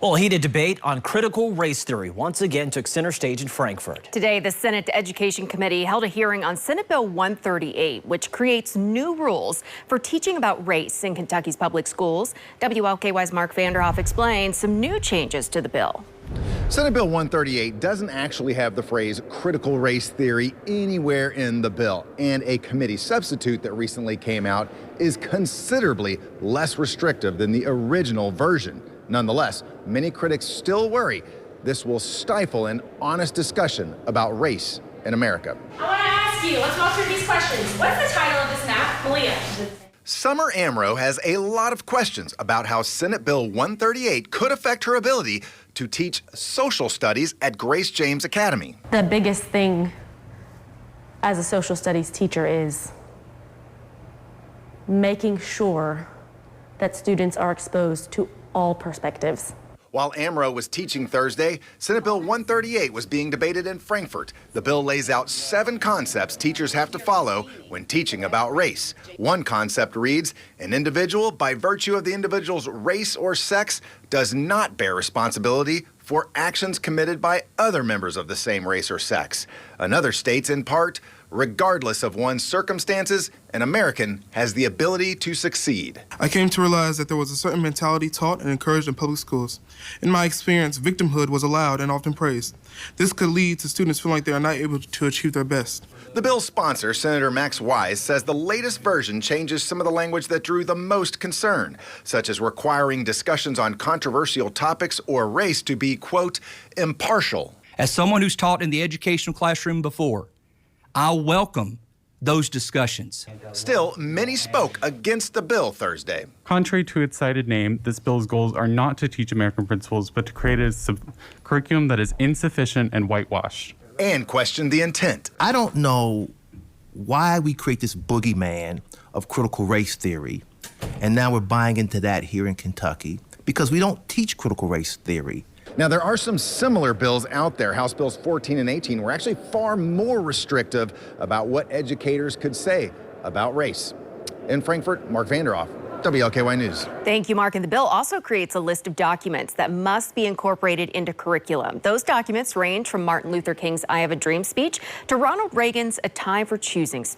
Well, a heated debate on critical race theory once again took center stage in Frankfort. Today, the Senate Education Committee held a hearing on Senate Bill 138, which creates new rules for teaching about race in Kentucky's public schools. WLKY's Mark Vanderhoff explains some new changes to the bill. Senate Bill 138 doesn't actually have the phrase critical race theory anywhere in the bill, and a committee substitute that recently came out is considerably less restrictive than the original version. Nonetheless, many critics still worry this will stifle an honest discussion about race in America. I want to ask you, let's go through these questions. What's the title of this map? Malia. Summer Amro has a lot of questions about how Senate Bill 138 could affect her ability to teach social studies at Grace James Academy. The biggest thing as a social studies teacher is making sure that students are exposed to all perspectives. While Amro was teaching Thursday, Senate Bill 138 was being debated in Frankfort. The bill lays out 7 concepts teachers have to follow when teaching about race. One concept reads, an individual, by virtue of the individual's race or sex, does not bear responsibility for actions committed by other members of the same race or sex. Another states, in part, regardless of one's circumstances, an American has the ability to succeed. I came to realize that there was a certain mentality taught and encouraged in public schools. In my experience, victimhood was allowed and often praised. This could lead to students feeling like they are not able to achieve their best. The bill's sponsor, Senator Max Wise, says the latest version changes some of the language that drew the most concern, such as requiring discussions on controversial topics or race to be, quote, impartial. As someone who's taught in the educational classroom before, I welcome those discussions. Still, many spoke against the bill Thursday. Contrary to its cited name, this bill's goals are not to teach American principles, but to create a curriculum that is insufficient and whitewashed. And questioned the intent. I don't know why we create this boogeyman of critical race theory, and now we're buying into that here in Kentucky, because we don't teach critical race theory. Now, there are some similar bills out there. House Bills 14 and 18 were actually far more restrictive about what educators could say about race. In Frankfort, Mark Vanderhoff, WLKY News. Thank you, Mark. And the bill also creates a list of documents that must be incorporated into curriculum. Those documents range from Martin Luther King's I Have a Dream speech to Ronald Reagan's A Time for Choosing speech.